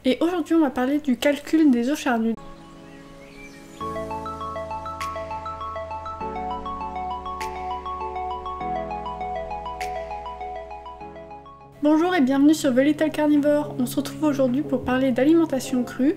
Et aujourd'hui on va parler du calcul des os charnus. Bonjour et bienvenue sur The Little Carnivore. On se retrouve aujourd'hui pour parler d'alimentation crue.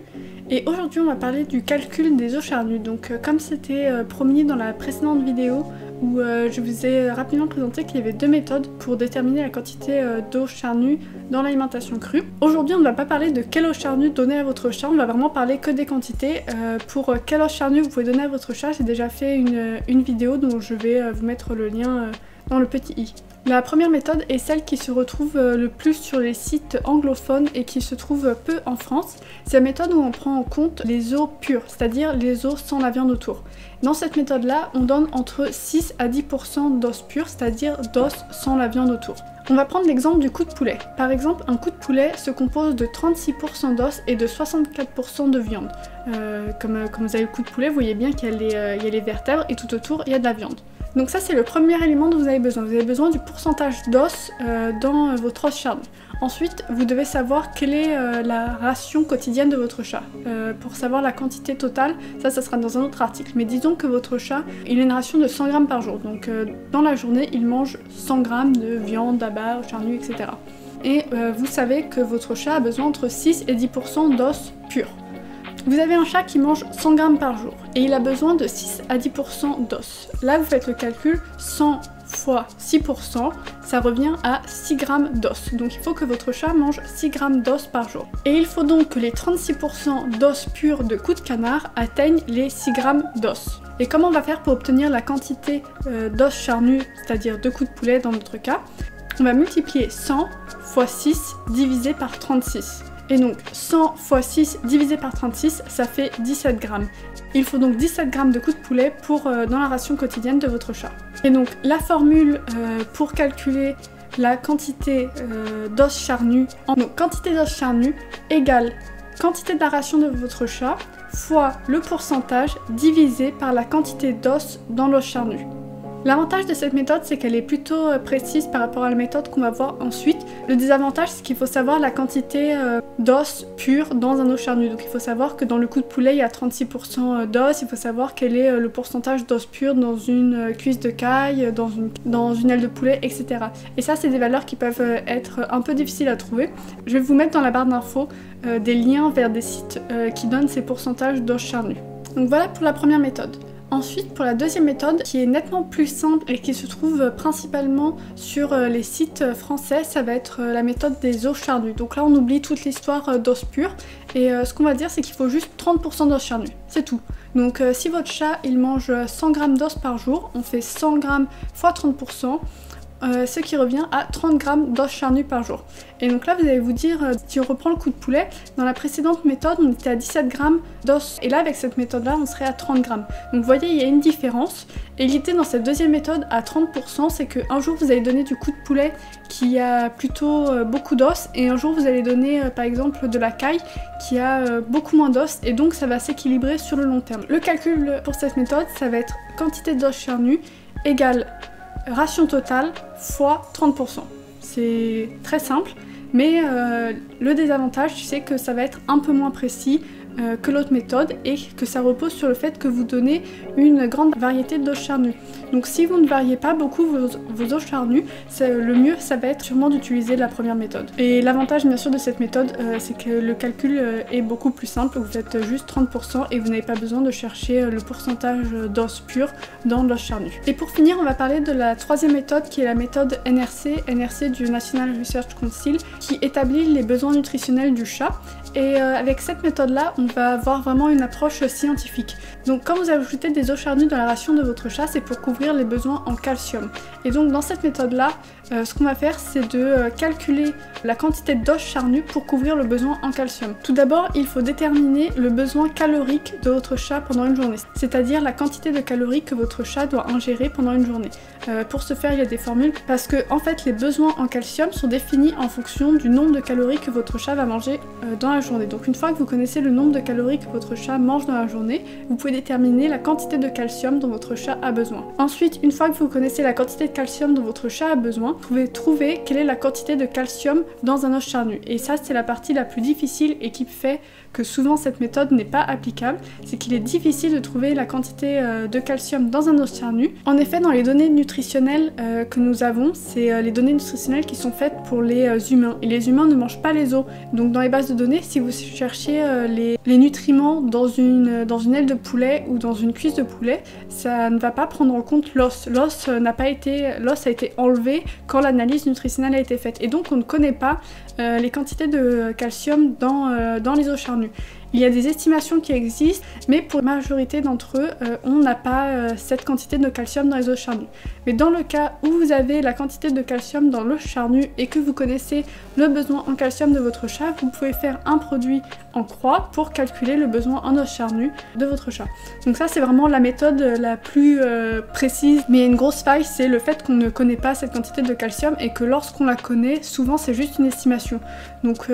Et aujourd'hui on va parler du calcul des os charnus. Donc comme c'était promis dans la précédente vidéo où je vous ai rapidement présenté qu'il y avait deux méthodes pour déterminer la quantité d'os charnus dans l'alimentation crue. Aujourd'hui on ne va pas parler de quel os charnu donner à votre chat, on va vraiment parler que des quantités. Pour quel os charnu vous pouvez donner à votre chat, j'ai déjà fait une vidéo dont je vais vous mettre le lien dans le petit i. La première méthode est celle qui se retrouve le plus sur les sites anglophones et qui se trouve peu en France. C'est la méthode où on prend en compte les os purs, c'est-à-dire les os sans la viande autour. Dans cette méthode-là, on donne entre 6 à 10% d'os purs, c'est-à-dire d'os sans la viande autour. On va prendre l'exemple du cou de poulet. Par exemple, un cou de poulet se compose de 36% d'os et de 64% de viande. Comme vous avez le cou de poulet, vous voyez bien qu'il y a les vertèbres et tout autour, il y a de la viande. Donc ça c'est le premier élément dont vous avez besoin. Vous avez besoin du pourcentage d'os dans votre os charnu. Ensuite, vous devez savoir quelle est la ration quotidienne de votre chat. Pour savoir la quantité totale, ça sera dans un autre article. Mais disons que votre chat, il a une ration de 100 grammes par jour. Donc dans la journée, il mange 100 grammes de viande, d'abats, os charnus, etc. Et vous savez que votre chat a besoin entre 6 et 10% d'os purs. Vous avez un chat qui mange 100 grammes par jour et il a besoin de 6 à 10% d'os. Là, vous faites le calcul 100 fois 6%, ça revient à 6 grammes d'os. Donc il faut que votre chat mange 6 grammes d'os par jour. Et il faut donc que les 36% d'os purs de cou de canard atteignent les 6 grammes d'os. Et comment on va faire pour obtenir la quantité d'os charnus, c'est-à-dire de coups de poulet dans notre cas? On va multiplier 100 fois 6 divisé par 36. Et donc 100 fois 6 divisé par 36, ça fait 17 grammes. Il faut donc 17 grammes de cou de poulet dans la ration quotidienne de votre chat. Et donc la formule pour calculer la quantité d'os charnus, donc quantité d'os charnus égale quantité de la ration de votre chat fois le pourcentage divisé par la quantité d'os dans l'os charnu. L'avantage de cette méthode, c'est qu'elle est plutôt précise par rapport à la méthode qu'on va voir ensuite. Le désavantage, c'est qu'il faut savoir la quantité d'os pur dans un os charnu. Donc il faut savoir que dans le cou de poulet, il y a 36% d'os, il faut savoir quel est le pourcentage d'os pur dans une cuisse de caille, dans une aile de poulet, etc. Et ça, c'est des valeurs qui peuvent être un peu difficiles à trouver. Je vais vous mettre dans la barre d'infos des liens vers des sites qui donnent ces pourcentages d'os charnus. Donc voilà pour la première méthode. Ensuite, pour la deuxième méthode, qui est nettement plus simple et qui se trouve principalement sur les sites français, ça va être la méthode des os charnus. Donc là, on oublie toute l'histoire d'os purs, et ce qu'on va dire, c'est qu'il faut juste 30% d'os charnus, c'est tout. Donc si votre chat, il mange 100 grammes d'os par jour, on fait 100 grammes fois 30%, ce qui revient à 30 grammes d'os charnus par jour. Et donc là vous allez vous dire, si on reprend le cou de poulet, dans la précédente méthode on était à 17 grammes d'os, et là avec cette méthode là on serait à 30 grammes. Donc vous voyez il y a une différence, et l'idée dans cette deuxième méthode à 30%, c'est qu'un jour vous allez donner du cou de poulet qui a plutôt beaucoup d'os, et un jour vous allez donner par exemple de la caille qui a beaucoup moins d'os, et donc ça va s'équilibrer sur le long terme. Le calcul pour cette méthode, ça va être quantité d'os charnus égale ration totale fois 30%. C'est très simple, mais le désavantage, c'est que ça va être un peu moins précis que l'autre méthode, et que ça repose sur le fait que vous donnez une grande variété d'os charnus. Donc si vous ne variez pas beaucoup vos os charnus, le mieux ça va être sûrement d'utiliser la première méthode. Et l'avantage bien sûr de cette méthode, c'est que le calcul est beaucoup plus simple, vous faites juste 30% et vous n'avez pas besoin de chercher le pourcentage d'os pur dans l'os charnu. Et pour finir, on va parler de la troisième méthode qui est la méthode NRC du National Research Council, qui établit les besoins nutritionnels du chat. Et avec cette méthode-là, on va avoir vraiment une approche scientifique. Donc quand vous ajoutez des os charnus dans la ration de votre chat, c'est pour couvrir les besoins en calcium. Et donc dans cette méthode-là, ce qu'on va faire, c'est de calculer la quantité d'os charnus pour couvrir le besoin en calcium. Tout d'abord, il faut déterminer le besoin calorique de votre chat pendant une journée, c'est-à-dire la quantité de calories que votre chat doit ingérer pendant une journée. Pour ce faire, il y a des formules parce que en fait les besoins en calcium sont définis en fonction du nombre de calories que votre chat va manger dans la journée. Donc une fois que vous connaissez le nombre de calories que votre chat mange dans la journée, vous pouvez déterminer la quantité de calcium dont votre chat a besoin. Ensuite, une fois que vous connaissez la quantité de calcium dont votre chat a besoin, vous pouvez trouver quelle est la quantité de calcium dans un os charnu. Et ça, c'est la partie la plus difficile et qui fait que souvent cette méthode n'est pas applicable, c'est qu'il est difficile de trouver la quantité de calcium dans un os charnu. En effet, dans les données nutritionnelles que nous avons, c'est les données nutritionnelles qui sont faites pour les humains. Et les humains ne mangent pas les os. Donc dans les bases de données, si vous cherchez les nutriments dans une aile de poulet ou dans une cuisse de poulet, ça ne va pas prendre en compte l'os. L'os a été enlevé quand l'analyse nutritionnelle a été faite. Et donc on ne connaît pas les quantités de calcium dans les os charnus. Il y a des estimations qui existent, mais pour la majorité d'entre eux, on n'a pas cette quantité de calcium dans les os charnus. Mais dans le cas où vous avez la quantité de calcium dans l'os charnu et que vous connaissez le besoin en calcium de votre chat, vous pouvez faire un produit en croix pour calculer le besoin en os charnu de votre chat. Donc ça, c'est vraiment la méthode la plus précise. Mais une grosse faille, c'est le fait qu'on ne connaît pas cette quantité de calcium et que lorsqu'on la connaît, souvent c'est juste une estimation. Donc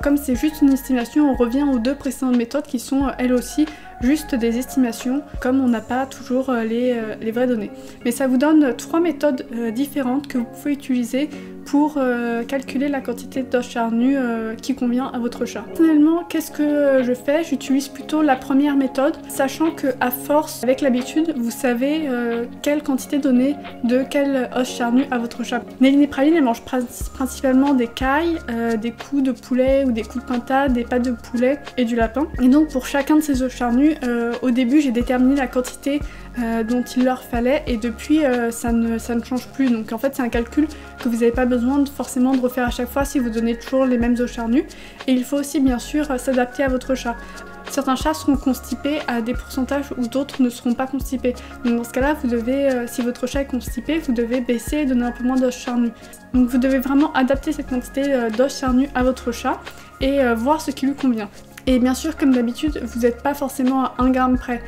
comme c'est juste une estimation, on revient aux deux précédentes méthodes qui sont elles aussi juste des estimations, comme on n'a pas toujours les vraies données. Mais ça vous donne 3 méthodes différentes que vous pouvez utiliser pour calculer la quantité d'os charnu qui convient à votre chat. Personnellement, qu'est-ce que je fais? J'utilise plutôt la première méthode, sachant que à force, avec l'habitude, vous savez quelle quantité donner de quel os charnu à votre chat. Néline et Praline, elles mangent principalement des cailles, des coups de poulet ou des coups de pintade, des pattes de poulet et du lapin. Et donc pour chacun de ces os charnus, au début j'ai déterminé la quantité dont il leur fallait et depuis ça ne change plus. Donc en fait c'est un calcul que vous n'avez pas besoin forcément de refaire à chaque fois si vous donnez toujours les mêmes os charnus. Et il faut aussi bien sûr s'adapter à votre chat. Certains chats seront constipés à des pourcentages où d'autres ne seront pas constipés. Donc dans ce cas-là, vous devez, si votre chat est constipé, vous devez baisser et donner un peu moins d'os charnus. Donc vous devez vraiment adapter cette quantité d'os charnus à votre chat et voir ce qui lui convient. Et bien sûr, comme d'habitude, vous n'êtes pas forcément à 1 gramme près.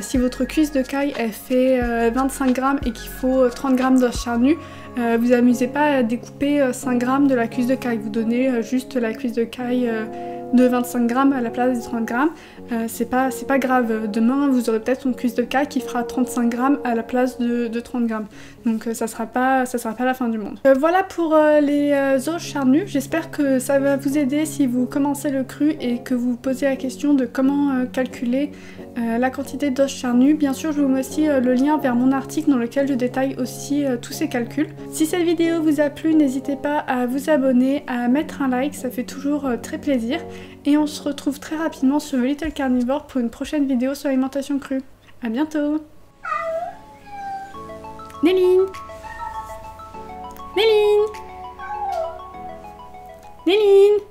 Si votre cuisse de caille elle fait 25 grammes et qu'il faut 30 grammes d'os charnus, vous amusez pas à découper 5 grammes de la cuisse de caille. Vous donnez juste la cuisse de caille de 25 grammes à la place des 30 grammes. C'est pas grave. Demain, vous aurez peut-être une cuisse de caille qui fera 35 grammes à la place de 30 grammes. Donc ça sera pas la fin du monde. Voilà pour les os charnus. J'espère que ça va vous aider si vous commencez le cru et que vous vous posez la question de comment calculer la quantité d'os charnus. Bien sûr, je vous mets aussi le lien vers mon article dans lequel je détaille aussi tous ces calculs. Si cette vidéo vous a plu, n'hésitez pas à vous abonner, à mettre un like, ça fait toujours très plaisir. Et on se retrouve très rapidement sur The Little Carnivore pour une prochaine vidéo sur l'alimentation crue. A bientôt. Néline! Néline! Néline!